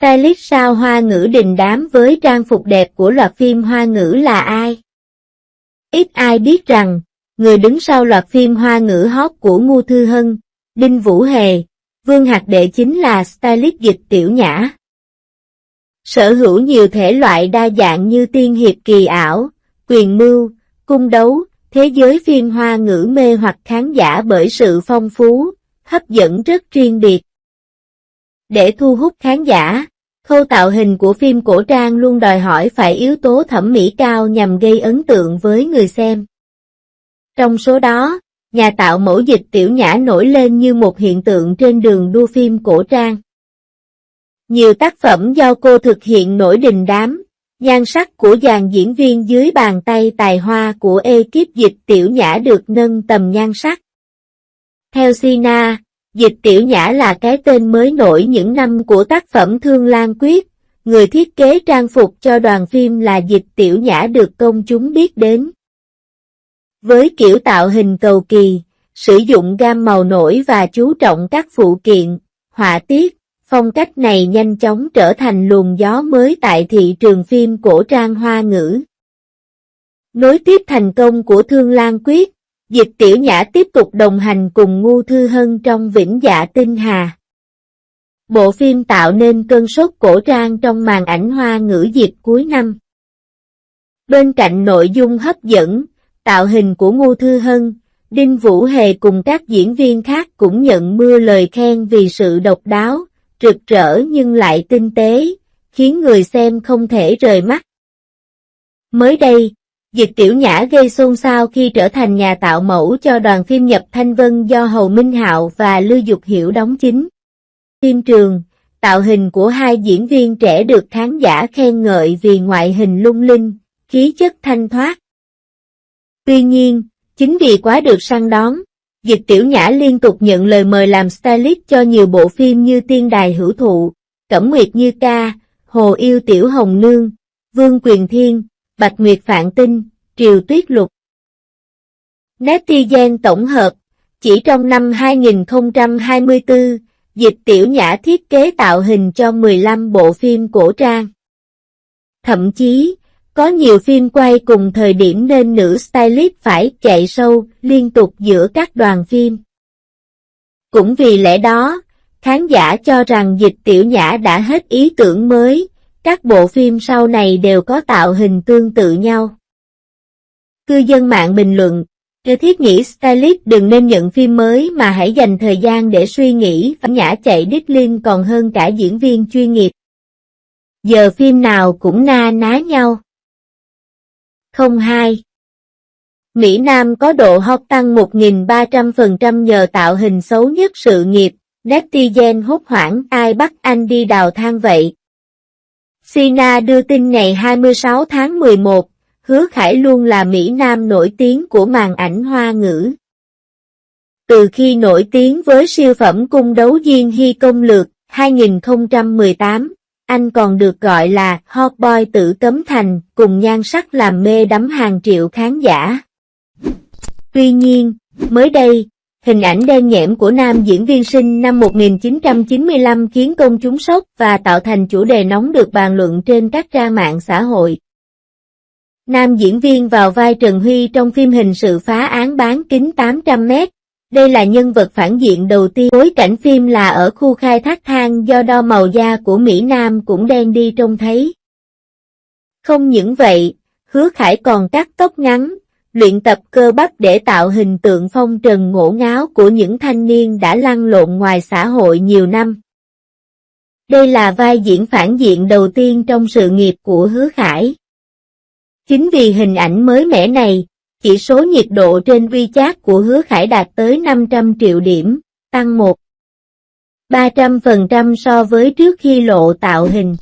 Stylist sao Hoa ngữ đình đám với trang phục đẹp của loạt phim Hoa ngữ là ai? Ít ai biết rằng, người đứng sau loạt phim Hoa ngữ hot của Ngô Thư Hân, Đinh Vũ Hề, Vương Hạc Đệ chính là stylist Dịch Tiểu Nhã. Sở hữu nhiều thể loại đa dạng như tiên hiệp kỳ ảo, quyền mưu, cung đấu, thế giới phim Hoa ngữ mê hoặc khán giả bởi sự phong phú, hấp dẫn rất riêng biệt. Để thu hút khán giả, khâu tạo hình của phim cổ trang luôn đòi hỏi phải yếu tố thẩm mỹ cao nhằm gây ấn tượng với người xem. Trong số đó, nhà tạo mẫu Dịch Tiểu Nhã nổi lên như một hiện tượng trên đường đua phim cổ trang. Nhiều tác phẩm do cô thực hiện nổi đình đám, nhan sắc của dàn diễn viên dưới bàn tay tài hoa của ekip Dịch Tiểu Nhã được nâng tầm nhan sắc. Theo Sina, Dịch Tiểu Nhã là cái tên mới nổi những năm của tác phẩm Thương Lan Quyết, người thiết kế trang phục cho đoàn phim là Dịch Tiểu Nhã được công chúng biết đến. Với kiểu tạo hình cầu kỳ, sử dụng gam màu nổi và chú trọng các phụ kiện, họa tiết, phong cách này nhanh chóng trở thành luồng gió mới tại thị trường phim cổ trang Hoa ngữ. Nối tiếp thành công của Thương Lan Quyết, Dịch Tiểu Nhã tiếp tục đồng hành cùng Ngô Thư Hân trong Vĩnh Dạ Tinh Hà. Bộ phim tạo nên cơn sốt cổ trang trong màn ảnh Hoa ngữ dịp cuối năm. Bên cạnh nội dung hấp dẫn, tạo hình của Ngô Thư Hân, Đinh Vũ Hề cùng các diễn viên khác cũng nhận mưa lời khen vì sự độc đáo, rực rỡ nhưng lại tinh tế, khiến người xem không thể rời mắt. Mới đây, Dịch Tiểu Nhã gây xôn xao khi trở thành nhà tạo mẫu cho đoàn phim Nhập Thanh Vân do Hầu Minh Hạo và Lưu Dục Hiểu đóng chính. Phim trường, tạo hình của hai diễn viên trẻ được khán giả khen ngợi vì ngoại hình lung linh, khí chất thanh thoát. Tuy nhiên, chính vì quá được săn đón, Dịch Tiểu Nhã liên tục nhận lời mời làm stylist cho nhiều bộ phim như Tiên Đài Hữu Thụ, Cẩm Nguyệt Như Ca, Hồ Yêu Tiểu Hồng Nương, Vương Quyền Thiên, Bạch Nguyệt Phạn Tinh, Triều Tuyết Lục. Netizen tổng hợp, chỉ trong năm 2024, Dịch Tiểu Nhã thiết kế tạo hình cho 15 bộ phim cổ trang. Thậm chí, có nhiều phim quay cùng thời điểm nên nữ stylist phải chạy sâu liên tục giữa các đoàn phim. Cũng vì lẽ đó, khán giả cho rằng Dịch Tiểu Nhã đã hết ý tưởng mới, các bộ phim sau này đều có tạo hình tương tự nhau. Cư dân mạng bình luận, thiết nghĩ stylist đừng nên nhận phim mới mà hãy dành thời gian để suy nghĩ và Nhã chạy deadline còn hơn cả diễn viên chuyên nghiệp. Giờ phim nào cũng na ná nhau. 02. Mỹ Nam có độ hot tăng 1.300% nhờ tạo hình xấu nhất sự nghiệp, netizen hốt hoảng ai bắt anh đi đào than vậy. Sina đưa tin ngày 26 tháng 11, Hứa Khải luôn là Mỹ Nam nổi tiếng của màn ảnh Hoa ngữ. Từ khi nổi tiếng với siêu phẩm cung đấu Diên Hy Công Lược 2018, anh còn được gọi là hot boy Tử Cấm Thành, cùng nhan sắc làm mê đắm hàng triệu khán giả. Tuy nhiên, mới đây, hình ảnh đen nhẽm của nam diễn viên sinh năm 1995 khiến công chúng sốc và tạo thành chủ đề nóng được bàn luận trên các trang mạng xã hội. Nam diễn viên vào vai Trần Huy trong phim hình sự phá án bán kính 800m. Đây là nhân vật phản diện đầu tiên. Bối cảnh phim là ở khu khai thác than do đo màu da của Mỹ Nam cũng đen đi trông thấy. Không những vậy, Hứa Khải còn cắt tóc ngắn, luyện tập cơ bắp để tạo hình tượng phong trần ngổ ngáo của những thanh niên đã lăn lộn ngoài xã hội nhiều năm. Đây là vai diễn phản diện đầu tiên trong sự nghiệp của Hứa Khải. Chính vì hình ảnh mới mẻ này, chỉ số nhiệt độ trên WeChat của Hứa Khải đạt tới 500 triệu điểm, tăng 300% so với trước khi lộ tạo hình.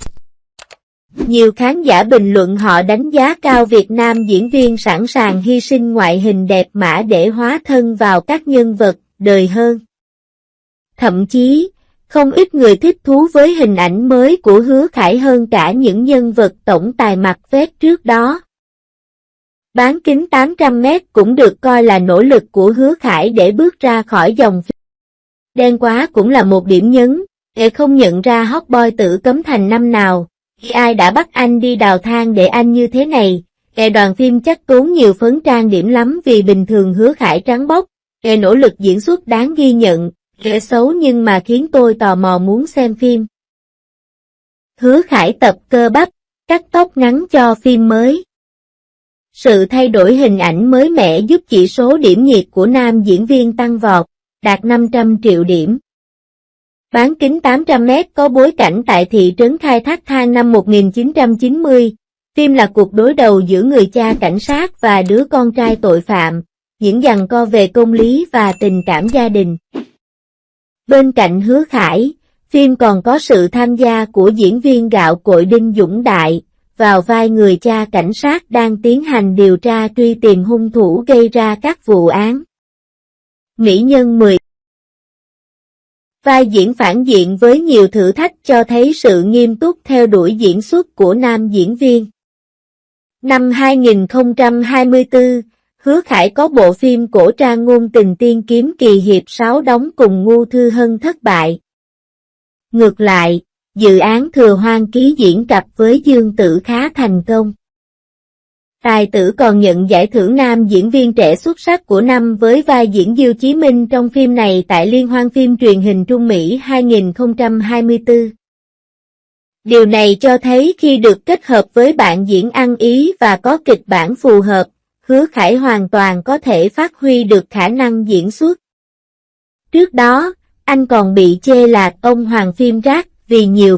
Nhiều khán giả bình luận họ đánh giá cao Việt Nam diễn viên sẵn sàng hy sinh ngoại hình đẹp mã để hóa thân vào các nhân vật đời hơn. Thậm chí, không ít người thích thú với hình ảnh mới của Hứa Khải hơn cả những nhân vật tổng tài mặt vét trước đó. Bán kính 800m cũng được coi là nỗ lực của Hứa Khải để bước ra khỏi dòng phim. Đen quá cũng là một điểm nhấn, Không nhận ra hot boy Tử Cấm Thành năm nào, ai đã bắt anh đi đào than để anh như thế này. Đoàn phim chắc tốn nhiều phấn trang điểm lắm vì bình thường Hứa Khải trắng bóc. Nỗ lực diễn xuất đáng ghi nhận, xấu nhưng mà khiến tôi tò mò muốn xem phim. Hứa Khải tập cơ bắp, cắt tóc ngắn cho phim mới. Sự thay đổi hình ảnh mới mẻ giúp chỉ số điểm nhiệt của nam diễn viên tăng vọt, đạt 500 triệu điểm. Bán kính 800m có bối cảnh tại thị trấn khai thác than năm 1990. Phim là cuộc đối đầu giữa người cha cảnh sát và đứa con trai tội phạm, những giằng co về công lý và tình cảm gia đình. Bên cạnh Hứa Khải, phim còn có sự tham gia của diễn viên gạo cội Đinh Dũng Đại, vào vai người cha cảnh sát đang tiến hành điều tra truy tìm hung thủ gây ra các vụ án. Mỹ Nhân 10. Vai diễn phản diện với nhiều thử thách cho thấy sự nghiêm túc theo đuổi diễn xuất của nam diễn viên. Năm 2024, Hứa Khải có bộ phim cổ trang ngôn tình tiên kiếm Kỳ Hiệp 6 đóng cùng Ngô Thư Hân thất bại. Ngược lại, dự án Thừa Hoang Ký diễn cặp với Dương Tử khá thành công. Tài tử còn nhận giải thưởng nam diễn viên trẻ xuất sắc của năm với vai diễn Diêu Chí Minh trong phim này tại Liên hoan phim truyền hình Trung Mỹ 2024. Điều này cho thấy khi được kết hợp với bạn diễn ăn ý và có kịch bản phù hợp, Hứa Khải hoàn toàn có thể phát huy được khả năng diễn xuất. Trước đó, anh còn bị chê là ông hoàng phim rác vì nhiều